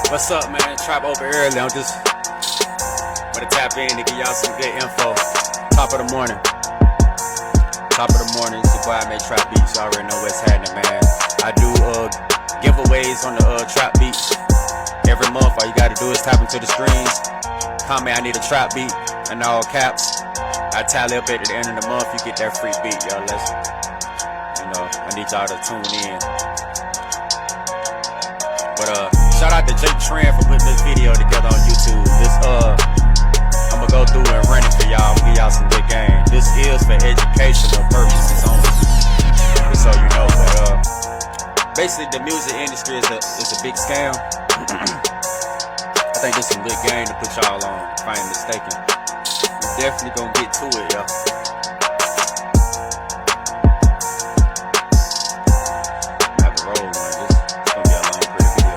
What's up, man? Trap over early. I'm just gonna tap in to give y'all some good info. Top of the morning. It's your boy imaketrapbeatz. You already know what's happening, man. I do giveaways on the trap beats every month. All you gotta do is tap into the streams. Comment, I need a trap beat, in all caps. I tally up at the end of the month. You get that free beat, y'all. I need y'all to tune in. But shout out to Jake Trend for putting this video together on YouTube. This I'm gonna go through and run it for y'all. Give y'all some good game. This is for educational purposes only, just so you know. But basically, the music industry is a big scam. I think this is some good game to put y'all on, if I ain't mistaken. We definitely gonna get to it, yo. I have to roll one. This is gonna be a long, pretty video.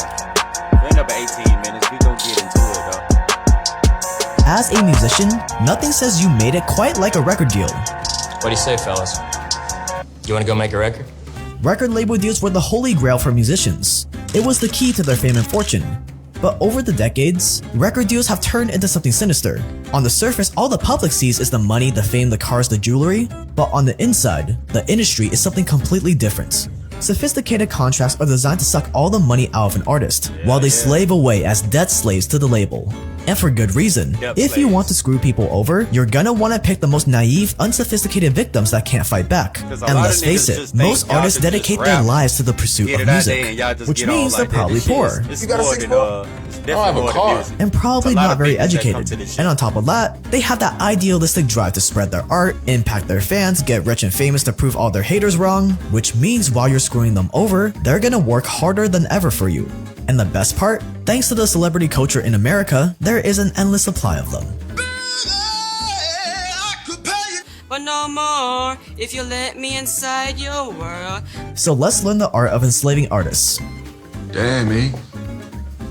We end up at 18 minutes. We gonna get into it, though. As a musician, nothing says you made it quite like a record deal. What do you say, fellas? You wanna go make a record? Record label deals were the holy grail for musicians. It was the key to their fame and fortune. But over the decades, record deals have turned into something sinister. On the surface, all the public sees is the money, the fame, the cars, the jewelry. But on the inside, the industry is something completely different. Sophisticated contracts are designed to suck all the money out of an artist, while they slave away as debt slaves to the label. And for good reason. If you want to screw people over, you're gonna want to pick the most naive, unsophisticated victims that can't fight back. And let's face it, most artists dedicate their lives to the pursuit of music, which means they're probably poor. You got a 6-4? I don't have a car. And probably not very educated. And on top of that, they have that idealistic drive to spread their art, impact their fans, get rich and famous to prove all their haters wrong, which means while you're screwing them over, they're gonna work harder than ever for you. And the best part, thanks to the celebrity culture in America, there is an endless supply of them. But no more if you let me inside your world. So let's learn the art of enslaving artists. Damn, me.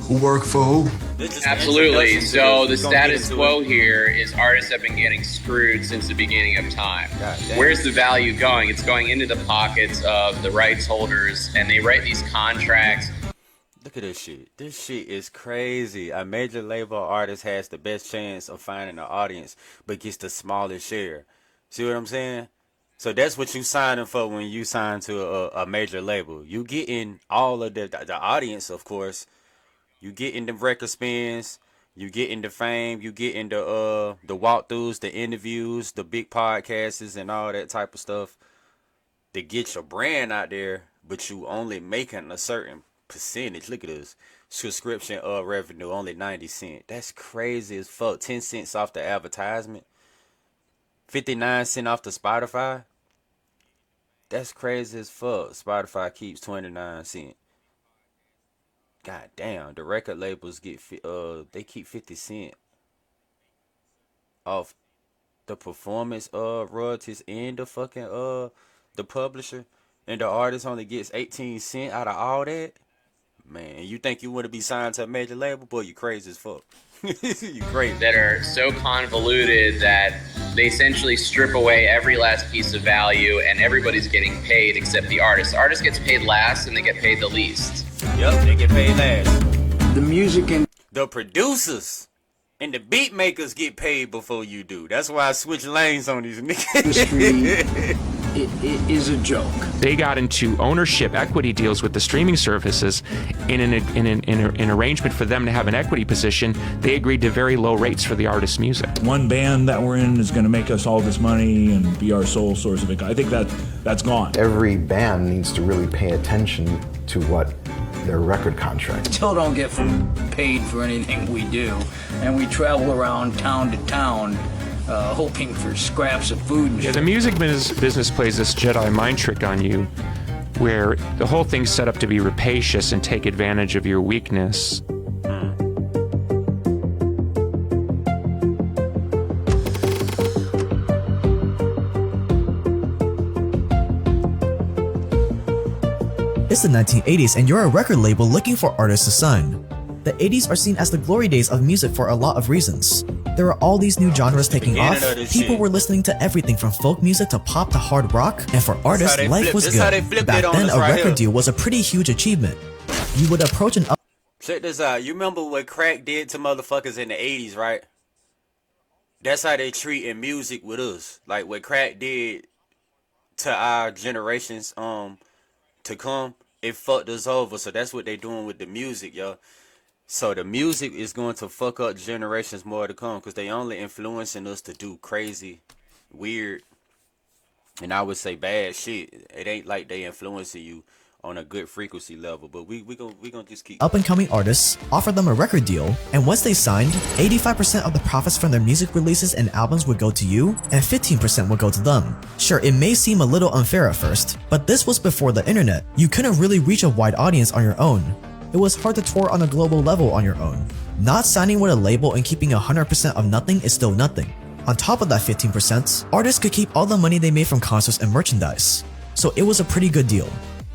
Who work for who? Absolutely. So the status quo here is artists have been getting screwed since the beginning of time. Where's the value going? It's going into the pockets of the rights holders, and they write these contracts. Look at this shit. This shit is crazy. A major label artist has the best chance of finding an audience, but gets the smallest share. See what I'm saying? So that's what you signing for when you sign to a major label. You getting all of the audience, of course. You getting the record spins. You getting the fame. You getting the walkthroughs, the interviews, the big podcasts, and all that type of stuff to get your brand out there. But you only making a certain percentage. Look at this subscription revenue, only 90 cents. That's crazy as fuck. 10 cents off the advertisement, 59 cents off the Spotify. That's crazy as fuck. Spotify keeps 29 cents. God damn, the record labels get they keep 50 cents off the performance royalties and the fucking the publisher, and the artist only gets 18 cents out of all that. Man, you think you want to be signed to a major label? Boy, you crazy as fuck. You crazy. That are so convoluted that they essentially strip away every last piece of value, and everybody's getting paid except the artist. The artist gets paid last, and they get paid the least. Yep, they get paid last. The music and the producers and the beat makers get paid before you do. That's why I switch lanes on these niggas. it is a joke. They got into ownership equity deals with the streaming services. In an arrangement for them to have an equity position, they agreed to very low rates for the artist's music. One band that we're in is going to make us all this money and be our sole source of income. I think that's gone. Every band needs to really pay attention to what their record contract. Still don't get paid for anything we do, and we travel around town to town hoping for scraps of food and shit. The music business plays this Jedi mind trick on you, where the whole thing's set up to be rapacious and take advantage of your weakness. It's the 1980s and you're a record label looking for artists to sign. The 80s are seen as the glory days of music for a lot of reasons. There were all these new genres taking off, people were listening to everything from folk music to pop to hard rock, and for artists, life was good. Back then, a record deal was a pretty huge achievement. You would approach an Check this out. You remember what crack did to motherfuckers in the 80s, right? That's how they treat in music with us. Like what crack did to our generations to come, it fucked us over. So that's what they doing with the music, yo. So the music is going to fuck up generations more to come because they only influencing us to do crazy, weird, and I would say bad shit. It ain't like they influencing you on a good frequency level, but we gonna just keep Up and coming artists, offered them a record deal, and once they signed, 85% of the profits from their music releases and albums would go to you, and 15% would go to them. Sure, it may seem a little unfair at first, but this was before the internet. You couldn't really reach a wide audience on your own. It was hard to tour on a global level on your own. Not signing with a label and keeping 100% of nothing is still nothing. On top of that 15%, artists could keep all the money they made from concerts and merchandise. So it was a pretty good deal.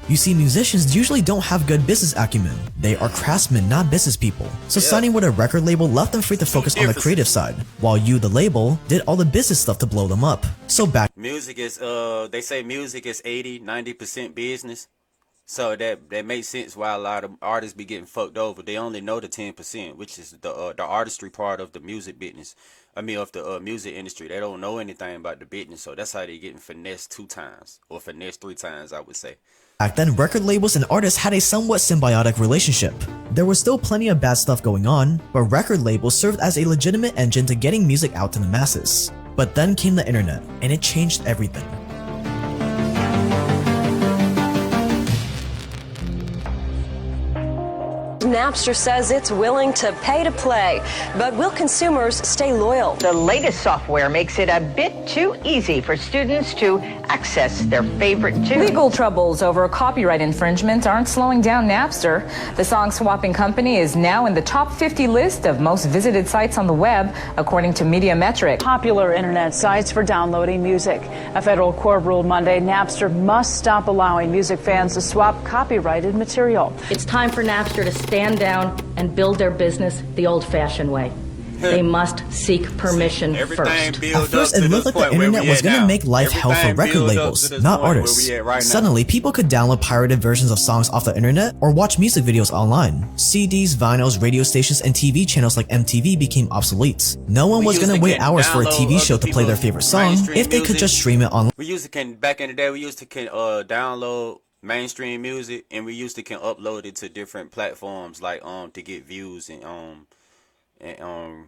You see, musicians usually don't have good business acumen. They are craftsmen, not business people. So signing with a record label left them free to focus on the creative side, while you, the label, did all the business stuff to blow them up. So back music is they say music is 80-90% business. So that makes sense why a lot of artists be getting fucked over. They only know the 10%, which is the artistry part of the music business. I mean, of the music industry. They don't know anything about the business, so that's how they getting finessed 2 times or finessed 3 times, I would say. Back then, record labels and artists had a somewhat symbiotic relationship. There was still plenty of bad stuff going on, but record labels served as a legitimate engine to getting music out to the masses. But then came the internet, and it changed everything. Napster says it's willing to pay to play, but will consumers stay loyal? The latest software makes it a bit too easy for students to access their favorite tunes. Legal troubles over copyright infringement aren't slowing down Napster. The song swapping company is now in the top 50 list of most visited sites on the web, according to Mediametric. Popular internet sites for downloading music. A federal court ruled Monday Napster must stop allowing music fans to swap copyrighted material. It's time for Napster to stand down and build their business the old-fashioned way. They must seek permission first. At first, it looked like the internet was gonna make life hell for record labels, not artists. Suddenly, people could download pirated versions of songs off the internet or watch music videos online. CDs, vinyls, radio stations, and TV channels like MTV became obsolete. No one was gonna wait hours for a TV show to play their favorite song if they could just stream it online. Back in the day, we used to download mainstream music, and we used to upload it to different platforms like to get views and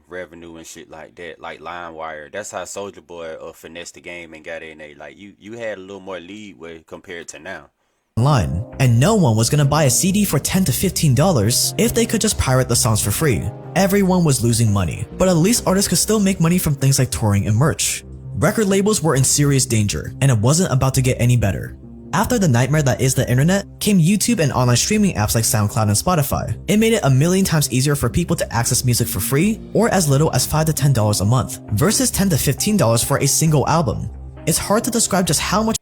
revenue and shit like that, like LimeWire. That's how Soulja Boy finessed the game and got in there. Like you had a little more leeway compared to now. Online, and no one was gonna buy a CD for $10 to $15 if they could just pirate the songs for free. Everyone was losing money, but at least artists could still make money from things like touring and merch. Record labels were in serious danger, and it wasn't about to get any better. After the nightmare that is the internet, came YouTube and online streaming apps like SoundCloud and Spotify. It made it a million times easier for people to access music for free or as little as $5 to $10 a month, versus $10 to $15 for a single album. It's hard to describe just how much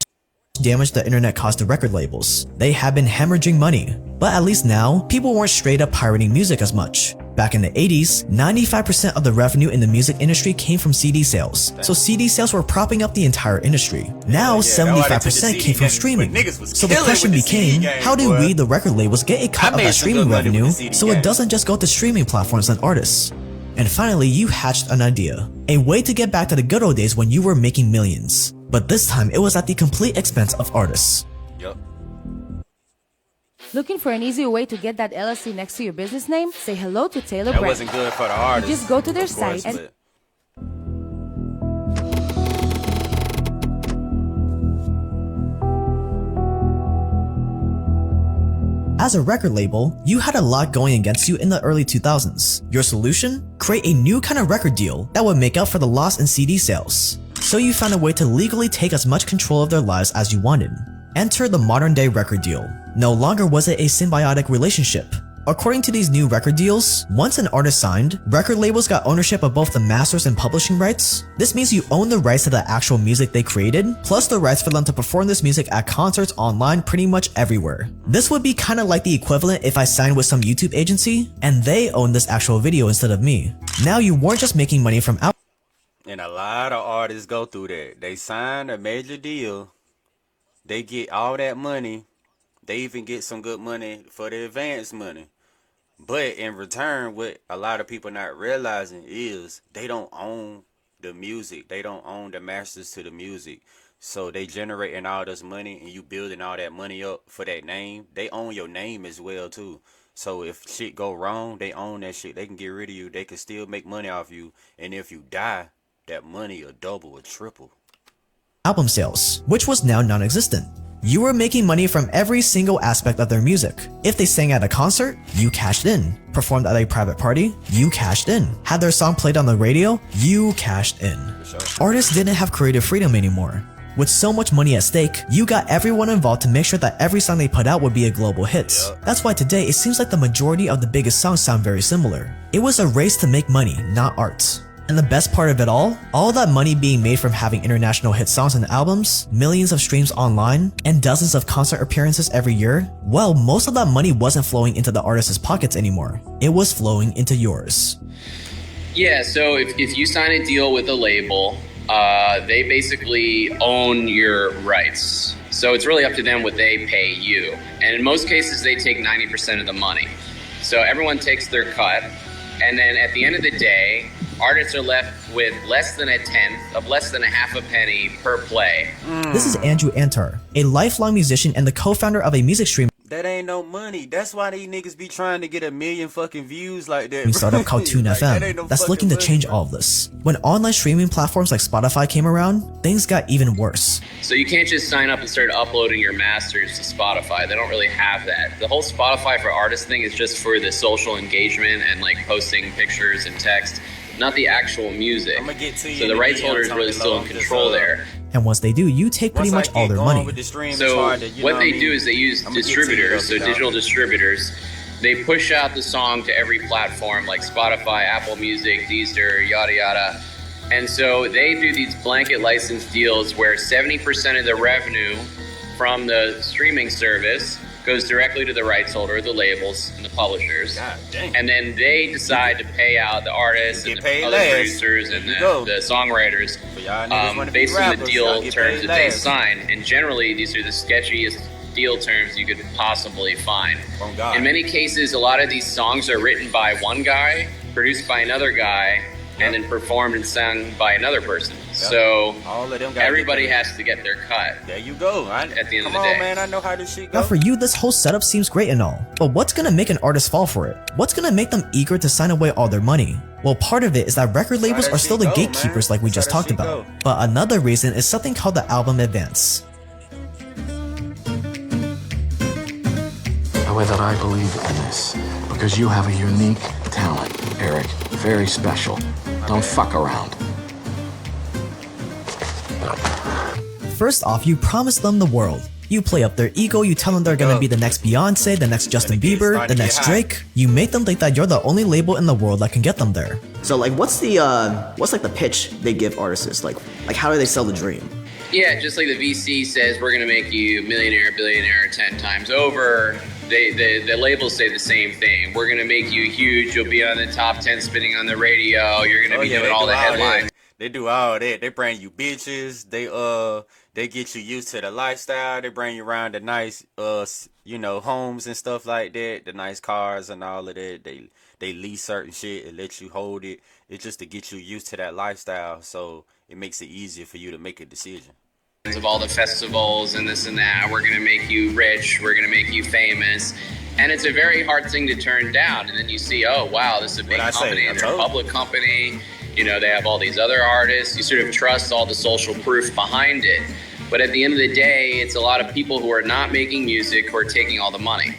damage the internet caused to record labels. They have been hemorrhaging money, but at least now, people weren't straight up pirating music as much. Back in the 80s, 95% of the revenue in the music industry came from CD sales, so CD sales were propping up the entire industry. Now, 75% came from streaming. So the question became, how do we, the record labels, get a cut of that streaming revenue so it doesn't just go to streaming platforms and artists? And finally, you hatched an idea. A way to get back to the good old days when you were making millions. But this time, it was at the complete expense of artists. Looking for an easy way to get that LLC next to your business name? Say hello to Taylor That Brand. wasn't good for the artists. You just go to their of course, site and As a record label, you had a lot going against you in the early 2000s. Your solution? Create a new kind of record deal that would make up for the loss in CD sales. So you found a way to legally take as much control of their lives as you wanted. Enter the modern day record deal. No longer was it a symbiotic relationship. According to these new record deals, once an artist signed, record labels got ownership of both the masters and publishing rights. This means you own the rights to the actual music they created, plus the rights for them to perform this music at concerts online pretty much everywhere. This would be kinda like the equivalent if I signed with some YouTube agency, and they own this actual video instead of me. Now you weren't just making money from out. And a lot of artists go through that. They sign a major deal, they get all that money, they even get some good money for the advance money. But in return, what a lot of people not realizing is they don't own the music. They don't own the masters to the music. So they generating all this money and you building all that money up for that name. They own your name as well too. So if shit go wrong, they own that shit. They can get rid of you. They can still make money off you. And if you die, that money will double or triple. Album sales, which was now non-existent. You were making money from every single aspect of their music. If they sang at a concert, you cashed in. Performed at a private party, you cashed in. Had their song played on the radio, you cashed in. Artists didn't have creative freedom anymore. With so much money at stake, you got everyone involved to make sure that every song they put out would be a global hit. That's why today it seems like the majority of the biggest songs sound very similar. It was a race to make money, not art. And the best part of it all that money being made from having international hit songs and albums, millions of streams online, and dozens of concert appearances every year, well, most of that money wasn't flowing into the artist's pockets anymore. It was flowing into yours. Yeah, so if you sign a deal with a label, they basically own your rights. So it's really up to them what they pay you. And in most cases, they take 90% of the money. So everyone takes their cut. And then at the end of the day, artists are left with less than a tenth of less than a half a penny per play. This is Andrew Antar, a lifelong musician and the co-founder of a music stream That ain't no money. That's why these niggas be trying to get 1 million fucking views like that. startup called Tune Like, that FM ain't no that's fucking looking to money, change bro. all of this. When online streaming platforms like Spotify came around, things got even worse. So you can't just sign up and start uploading your masters to Spotify. They don't really have that. The whole Spotify for Artists thing is just for the social engagement and like posting pictures and text, not the actual music. I'ma get to you So in the a rights minute, holder is Tony really still Lowe. in I'm just, control there. And once they do, you take pretty much all their money. So what they do is they use distributors, so digital distributors. They push out the song to every platform like Spotify, Apple Music, Deezer, yada yada. And so they do these blanket license deals where 70% of the revenue from the streaming service goes directly to the rights holder, the labels, and the publishers. And then they decide to pay out the artists and the other producers and the songwriters based on the deal terms that they sign. And generally, these are the sketchiest deal terms you could possibly find. In many cases, a lot of these songs are written by one guy, produced by another guy, and then performed and sung by another person. So all of them gotta everybody get paid. has to get their cut. There you go. At the end of the Come day. on, man. I know how this shit Now goes. for you, this whole setup seems great and all, but what's gonna make an artist fall for it? What's gonna make them eager to sign away all their money? Well, part of it is that record labels are still the gatekeepers like we just talked about. But another reason is something called the album advance. The way that I believe in this, because you have a unique talent, Eric. Very special. Don't fuck around. First off, you promise them the world. You play up their ego, you tell them they're gonna be the next Beyonce, the next Justin Bieber, the next Drake. You make them think that you're the only label in the world that can get them there. So like what's like the pitch they give artists? Like how do they sell the dream? Yeah, just like the VC says, we're going to make you millionaire, billionaire 10 times over. The labels say the same thing. We're going to make you huge. You'll be on the top 10 spinning on the radio. You're going to be doing all the headlines. They do all that. They bring you bitches. They get you used to the lifestyle. They bring you around the nice homes and stuff like that. The nice cars and all of that. They lease certain shit and let you hold it. It's just to get you used to that lifestyle. So it makes it easier for you to make a decision. Of all the festivals and this and that, we're going to make you rich, we're going to make you famous, and it's a very hard thing to turn down. And then you see, oh wow, this is a big company, they're a public company, they have all these other artists. You sort of trust all the social proof behind it, but at the end of the day, it's a lot of people who are not making music who are taking all the money.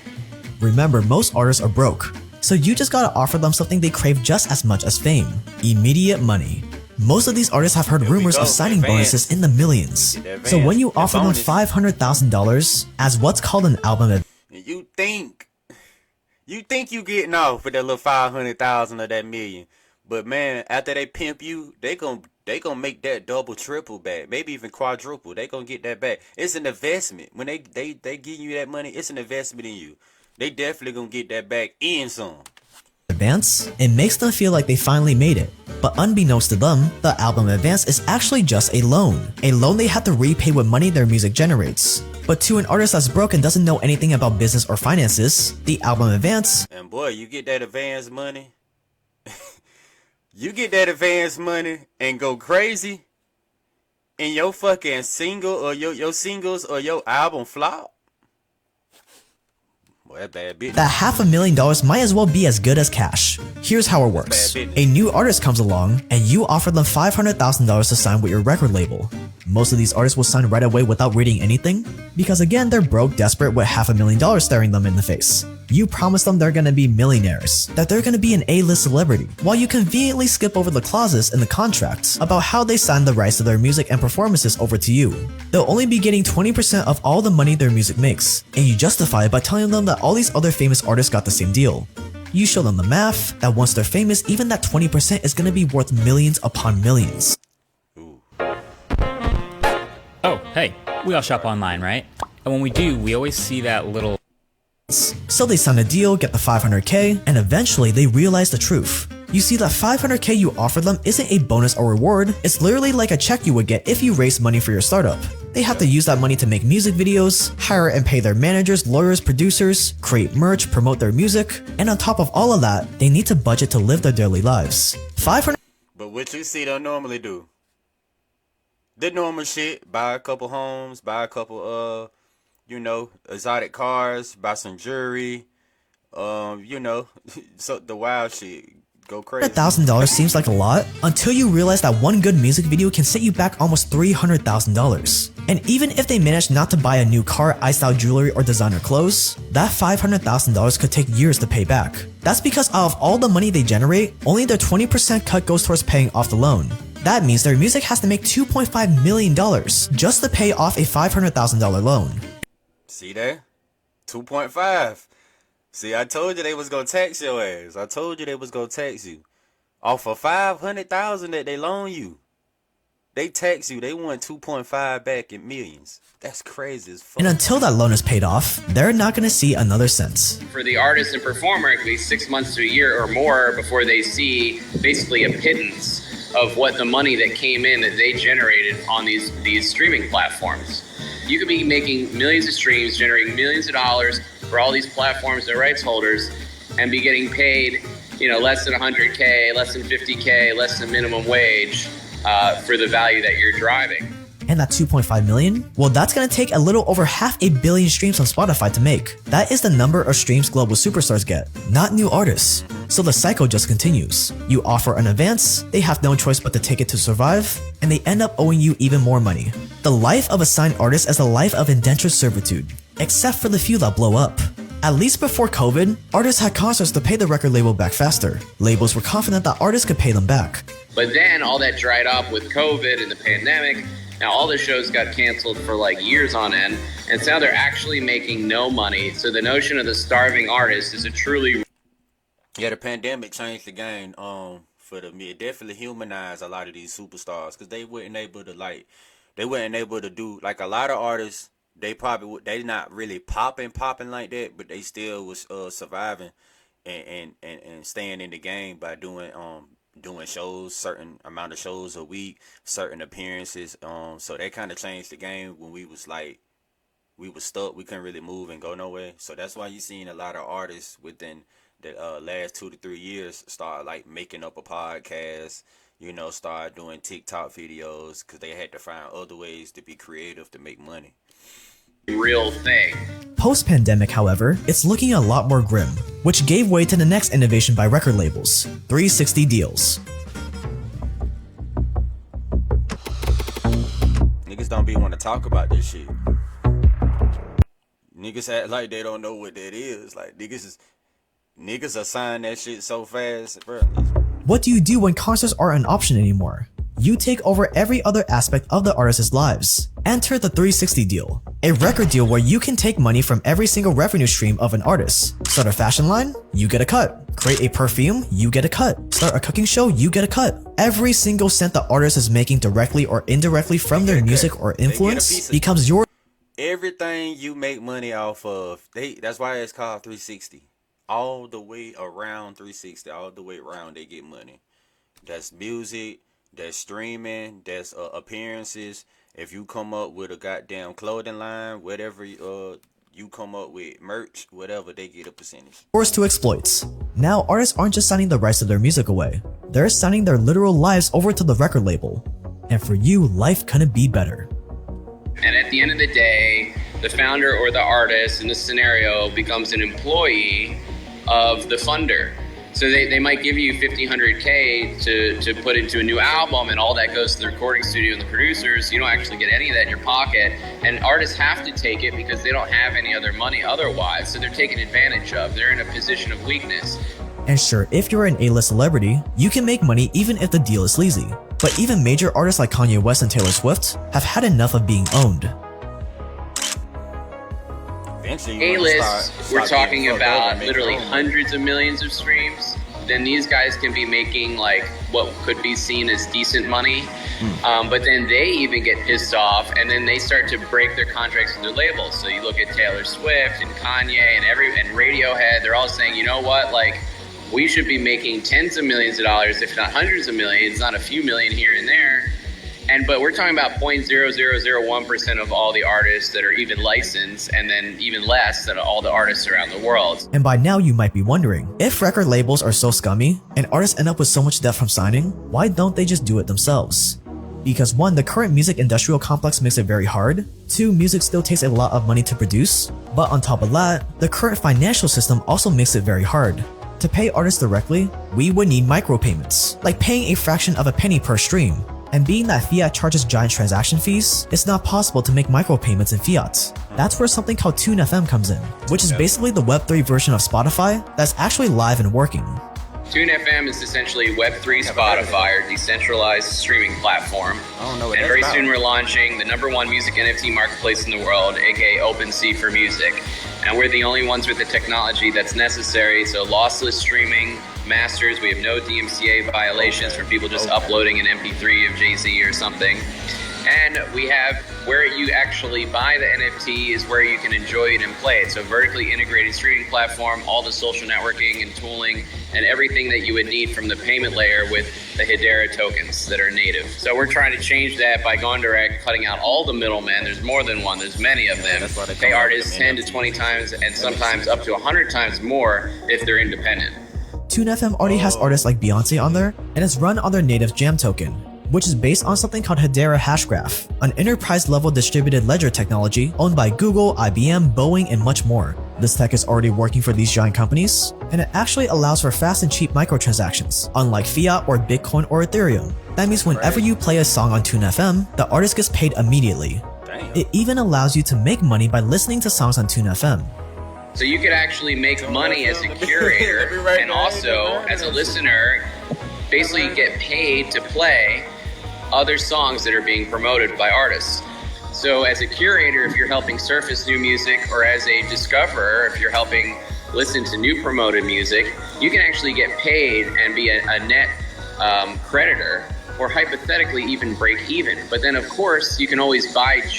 Remember, most artists are broke, so you just gotta offer them something they crave just as much as fame: immediate money. Most of these artists have heard rumors of signing bonuses in the millions. So when you offer them $500,000 as what's called an album advance, you think you getting off with that little 500,000 of that million, but man, after they pimp you, they gonna make that double, triple back, maybe even quadruple. They gonna get that back. It's an investment. When they give you that money, it's an investment in you. They definitely gonna get that back and some. It makes them feel like they finally made it. But unbeknownst to them, the album advance is actually just a loan they have to repay with money their music generates. But to an artist that's broke and doesn't know anything about business or finances, the album advance, and boy, you get that advance money. You get that advance money and go crazy, and your fucking single or your singles or your album flop. Boy, that bad bitch. that $500,000 might as well be as good as cash. Here's how it works. A new artist comes along, and you offer them $500,000 to sign with your record label. Most of these artists will sign right away without reading anything, because again, they're broke, desperate with $500,000 staring them in the face. You promise them they're gonna be millionaires, that they're gonna be an A-list celebrity, while you conveniently skip over the clauses in the contract about how they signed the rights to their music and performances over to you. They'll only be getting 20% of all the money their music makes, and you justify it by telling them that all these other famous artists got the same deal. You show them the math, that once they're famous, even that 20% is gonna be worth millions upon millions. Oh, hey, we all shop online, right? And when we do, we always see that little... So they sign a deal, get the $500K, and eventually they realize the truth. You see, that $500K you offer them isn't a bonus or reward, it's literally like a check you would get if you raised money for your startup. They have to use that money to make music videos, hire and pay their managers, lawyers, producers, create merch, promote their music, and on top of all of that, they need to budget to live their daily lives. But what you see them normally do, the normal shit, buy a couple homes, buy a couple exotic cars, buy some jewelry, so the wild shit, go crazy. $100,000 seems like a lot until you realize that one good music video can set you back almost $300,000. And even if they manage not to buy a new car, iced out jewelry, or designer clothes, that $500,000 could take years to pay back. That's because out of all the money they generate, only their 20% cut goes towards paying off the loan. That means their music has to make $2.5 million just to pay off a $500,000 loan. See that? 2.5. See, I told you they was gonna tax your ass. I told you they was gonna tax you. Off of $500,000 that they loan you, they tax you. They want 2.5 back in millions. That's crazy as fuck. And until that loan is paid off, they're not gonna see another cent. For the artist and performer, it could be 6 months to a year or more before they see basically a pittance of what the money that came in that they generated on these streaming platforms. You could be making millions of streams, generating millions of dollars for all these platforms and rights holders, and be getting paid, less than 100K, less than 50K, less than minimum wage for the value that you're driving. And that 2.5 million? Well, that's gonna take a little over 500 million streams on Spotify to make. That is the number of streams global superstars get, not new artists. So the cycle just continues. You offer an advance, they have no choice but to take it to survive, and they end up owing you even more money. The life of a signed artist is a life of indentured servitude, except for the few that blow up. At least before COVID, artists had concerts to pay the record label back faster. Labels were confident that artists could pay them back. But then all that dried up with COVID and the pandemic. Now all the shows got canceled for like years on end, and so now they're actually making no money. So the notion of the starving artist is a truly... Yeah, the pandemic changed the game for the me. It definitely humanized a lot of these superstars, because they weren't able to do, like, a lot of artists, they not really popping like that, but they still was surviving and staying in the game by doing shows, certain amount of shows a week, certain appearances. So that kind of changed the game when we was stuck, we couldn't really move and go nowhere. So that's why you seen a lot of artists within the last 2 to 3 years start like making up a podcast, start doing TikTok videos, because they had to find other ways to be creative to make money. Real thing. Post-pandemic, however, it's looking a lot more grim, which gave way to the next innovation by record labels, 360 deals. Niggas don't be want to talk about this shit. Niggas act like they don't know what that is. Like, niggas are signing that shit so fast, bro. What do you do when concerts aren't an option anymore? You take over every other aspect of the artist's lives. Enter the 360 deal, a record deal where you can take money from every single revenue stream of an artist. Start a fashion line, you get a cut. Create a perfume, you get a cut. Start a cooking show, you get a cut. Every single cent the artist is making directly or indirectly from their music or influence becomes your... Everything you make money off of, that's why it's called 360. All the way around 360, all the way around they get money. That's music, that's streaming, that's appearances, If you come up with a goddamn clothing line, whatever you come up with, merch, whatever, they get a percentage. Forced to exploit. Now artists aren't just signing the rights to their music away, they're signing their literal lives over to the record label. And for you, life couldn't be better. And at the end of the day, the founder or the artist in this scenario becomes an employee of the funder. So they might give you $1,500K to put into a new album, and all that goes to the recording studio and the producers. You don't actually get any of that in your pocket. And artists have to take it because they don't have any other money otherwise. So they're taken advantage of. They're in a position of weakness. And sure, if you're an A-list celebrity, you can make money even if the deal is sleazy. But even major artists like Kanye West and Taylor Swift have had enough of being owned. A-list, we're talking about literally hundreds of millions of streams. Then these guys can be making like what could be seen as decent money. But then they even get pissed off, and then they start to break their contracts with their labels. So you look at Taylor Swift and Kanye and Radiohead, they're all saying, you know what, like, we should be making tens of millions of dollars, if not hundreds of millions, not a few million here and there. But we're talking about 0.0001% of all the artists that are even licensed, and then even less than all the artists around the world. And by now you might be wondering, if record labels are so scummy, and artists end up with so much debt from signing, why don't they just do it themselves? Because 1, the current music industrial complex makes it very hard. 2, music still takes a lot of money to produce. But on top of that, the current financial system also makes it very hard. To pay artists directly, we would need micropayments, like paying a fraction of a penny per stream. And being that fiat charges giant transaction fees, it's not possible to make micropayments in fiat. That's where something called TuneFM comes in, which is basically the Web3 version of Spotify that's actually live and working. TuneFM is essentially Web3 Spotify, or decentralized streaming platform. And very soon we're launching the #1 music NFT marketplace in the world, aka OpenSea for music. And we're the only ones with the technology that's necessary, so lossless streaming, masters, we have no DMCA violations for people just uploading an MP3 of Jay-Z or something. And we have where you actually buy the NFT is where you can enjoy it and play it. So vertically integrated streaming platform, all the social networking and tooling, and everything that you would need from the payment layer with the Hedera tokens that are native. So we're trying to change that by going direct, cutting out all the middlemen. There's more than one, there's many of them. Pay artists 10 to 20 times and sometimes up to 100 times more if they're independent. TuneFM already has artists like Beyonce on there, and it's run on their native Jam token, which is based on something called Hedera Hashgraph, an enterprise-level distributed ledger technology owned by Google, IBM, Boeing, and much more. This tech is already working for these giant companies, and it actually allows for fast and cheap microtransactions, unlike fiat or Bitcoin or Ethereum. That means whenever you play a song on TuneFM, the artist gets paid immediately. It even allows you to make money by listening to songs on TuneFM. So you could actually make money as a curator and also as a listener, basically get paid to play other songs that are being promoted by artists. So as a curator, if you're helping surface new music, or as a discoverer, if you're helping listen to new promoted music, you can actually get paid and be a net creditor, or hypothetically even break even. But then of course you can always buy